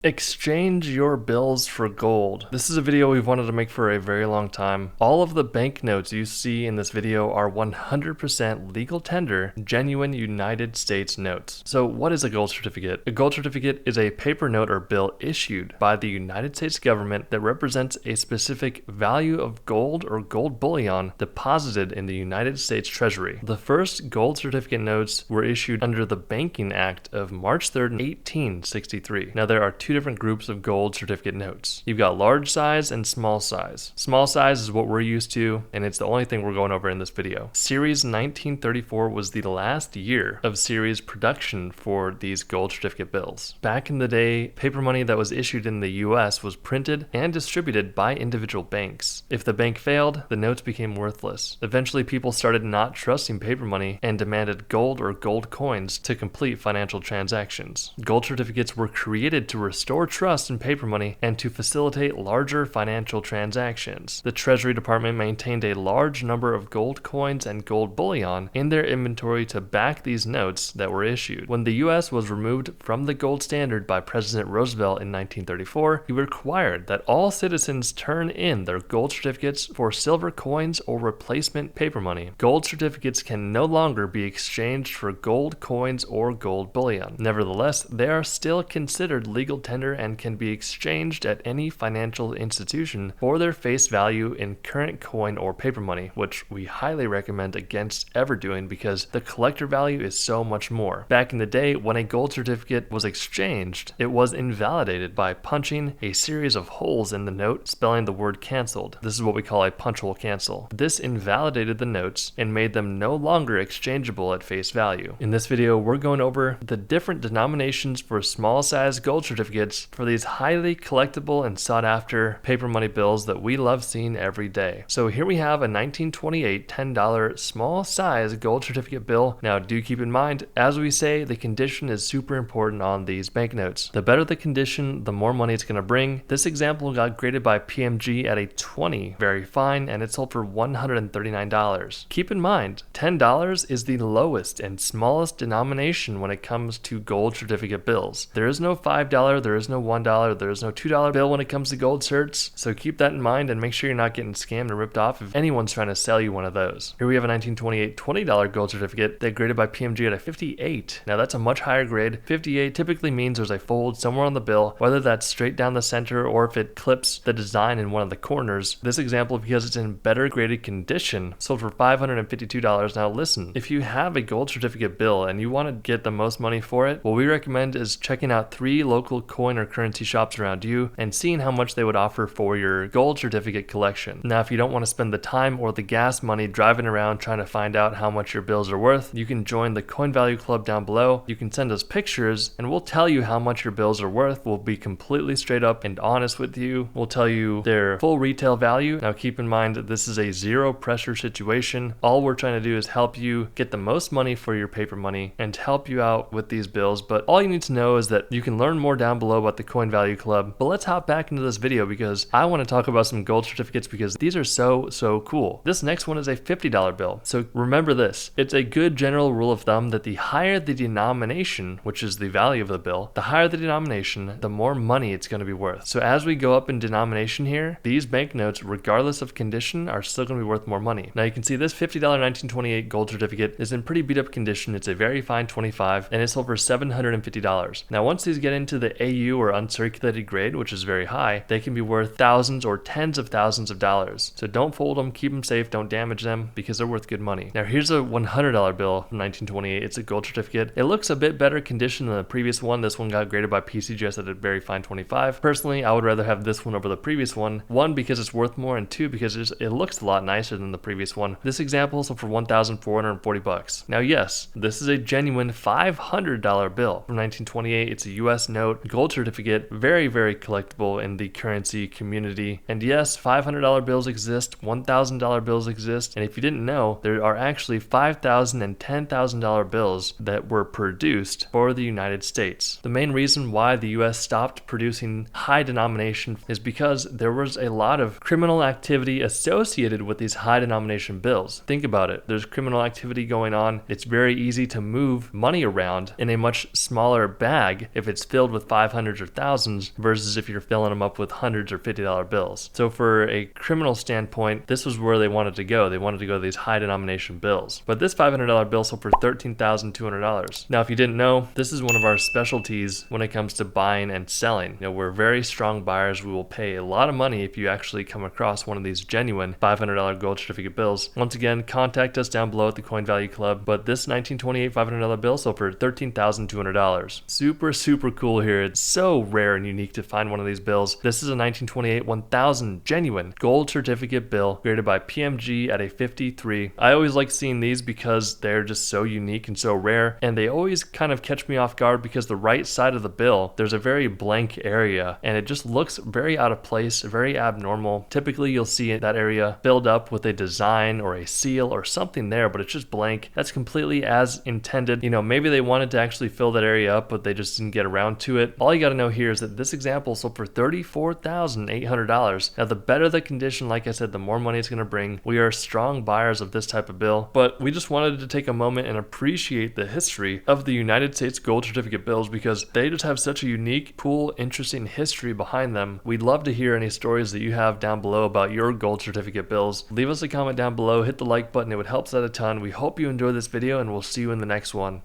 Exchange your bills for gold. This is a video we've wanted to make for a very long time. All of the banknotes you see in this video are 100% legal tender, genuine United States notes. So what is a gold certificate? A gold certificate is a paper note or bill issued by the United States government that represents a specific value of gold or gold bullion deposited in the United States Treasury. The first gold certificate notes were issued under the Banking Act of March 3rd, 1863. Now there are two different groups of gold certificate notes. You've got large size and small size. Small size is what we're used to, and it's the only thing we're going over in this video. Series 1934 was the last year of series production for these gold certificate bills. Back in the day, paper money that was issued in the US was printed and distributed by individual banks. If the bank failed, the notes became worthless. Eventually, people started not trusting paper money and demanded gold or gold coins to complete financial transactions. Gold certificates were created to restore trust in paper money and to facilitate larger financial transactions. The Treasury Department maintained a large number of gold coins and gold bullion in their inventory to back these notes that were issued. When the U.S. was removed from the gold standard by President Roosevelt in 1934, he required that all citizens turn in their gold certificates for silver coins or replacement paper money. Gold certificates can no longer be exchanged for gold coins or gold bullion. Nevertheless, they are still considered legal tender and can be exchanged at any financial institution for their face value in current coin or paper money, which we highly recommend against ever doing because the collector value is so much more. Back in the day, when a gold certificate was exchanged, it was invalidated by punching a series of holes in the note, spelling the word canceled. This is what we call a punch hole cancel. This invalidated the notes and made them no longer exchangeable at face value. In this video, we're going over the different denominations for small size gold certificates for these highly collectible and sought after paper money bills that we love seeing every day. So here we have a 1928 $10 small size gold certificate bill. Now do keep in mind, as we say, the condition is super important on these banknotes. The better the condition, the more money it's going to bring. This example got graded by PMG at a 20, very fine, and it sold for $139. Keep in mind, $10 is the lowest and smallest denomination when it comes to gold certificate bills. There is no $5, there is no $1, there is no $2 bill when it comes to gold certs, so keep that in mind and make sure you're not getting scammed or ripped off if anyone's trying to sell you one of those. Here we have a 1928 $20 gold certificate that graded by PMG at a 58. Now that's a much higher grade. 58 typically means there's a fold somewhere on the bill, whether that's straight down the center or if it clips the design in one of the corners. This example, because it's in better graded condition, sold for $552. Now listen, if you have a gold certificate bill and you want to get the most money for it, what we recommend is checking out 3 local coin or currency shops around you and seeing how much they would offer for your gold certificate collection. Now, if you don't want to spend the time or the gas money driving around trying to find out how much your bills are worth, you can join the Coin Value Club down below. You can send us pictures and we'll tell you how much your bills are worth. We'll be completely straight up and honest with you. We'll tell you their full retail value. Now, keep in mind that this is a zero pressure situation. All we're trying to do is help you get the most money for your paper money and help you out with these bills. But all you need to know is that you can learn more down below about the Coin Value Club. But let's hop back into this video because I want to talk about some gold certificates because these are so cool. This next one is a $50 bill. So remember this, it's a good general rule of thumb that the higher the denomination, which is the value of the bill, the higher the denomination, the more money it's going to be worth. So as we go up in denomination here, these banknotes, regardless of condition, are still going to be worth more money. Now you can see this $50 1928 gold certificate is in pretty beat up condition. It's a very fine 25 and it sold for $750. Now once these get into the AU or uncirculated grade, which is very high, they can be worth thousands or tens of thousands of dollars. So don't fold them, keep them safe, don't damage them because they're worth good money. Now here's a $100 bill from 1928. It's a gold certificate. It looks a bit better condition than the previous one. This one got graded by PCGS at a very fine 25. Personally, I would rather have this one over the previous one. One, because it's worth more, and two, because it looks a lot nicer than the previous one. This example sold for $1,440. Now yes, this is a genuine $500 bill from 1928. It's a US note, gold certificate, very collectible in the currency community. And yes, $500 bills exist, $1,000 bills exist, and if you didn't know, there are actually $5,000 and $10,000 bills that were produced for the United States. The main reason why the US stopped producing high denomination is because there was a lot of criminal activity associated with these high denomination bills. Think about it. There's criminal activity going on. It's very easy to move money around in a much smaller bag if it's filled with $500 500s or thousands versus if you're filling them up with hundreds or $50 bills. So for a criminal standpoint, this was where they wanted to go. They wanted to go to these high denomination bills. But this $500 bill sold for $13,200. Now, if you didn't know, this is one of our specialties when it comes to buying and selling. You know, we're very strong buyers. We will pay a lot of money if you actually come across one of these genuine $500 gold certificate bills. Once again, contact us down below at the Coin Value Club. But this 1928 $500 bill sold for $13,200. Super cool here. It's so rare and unique to find one of these bills. This is a 1928 1000 genuine gold certificate bill created by PMG at a 53. I always like seeing these because they're just so unique and so rare, and they always kind of catch me off guard because the right side of the bill, there's a very blank area and it just looks very out of place, very abnormal. Typically you'll see that area filled up with a design or a seal or something there, but it's just blank. That's completely as intended. You know, maybe they wanted to actually fill that area up, but they just didn't get around to it. All you got to know here is that this example sold for $34,800. Now, the better the condition, like I said, the more money it's going to bring. We are strong buyers of this type of bill, but we just wanted to take a moment and appreciate the history of the United States gold certificate bills because they just have such a unique, cool, interesting history behind them. We'd love to hear any stories that you have down below about your gold certificate bills. Leave us a comment down below, hit the like button, it would help us out a ton. We hope you enjoyed this video, and we'll see you in the next one.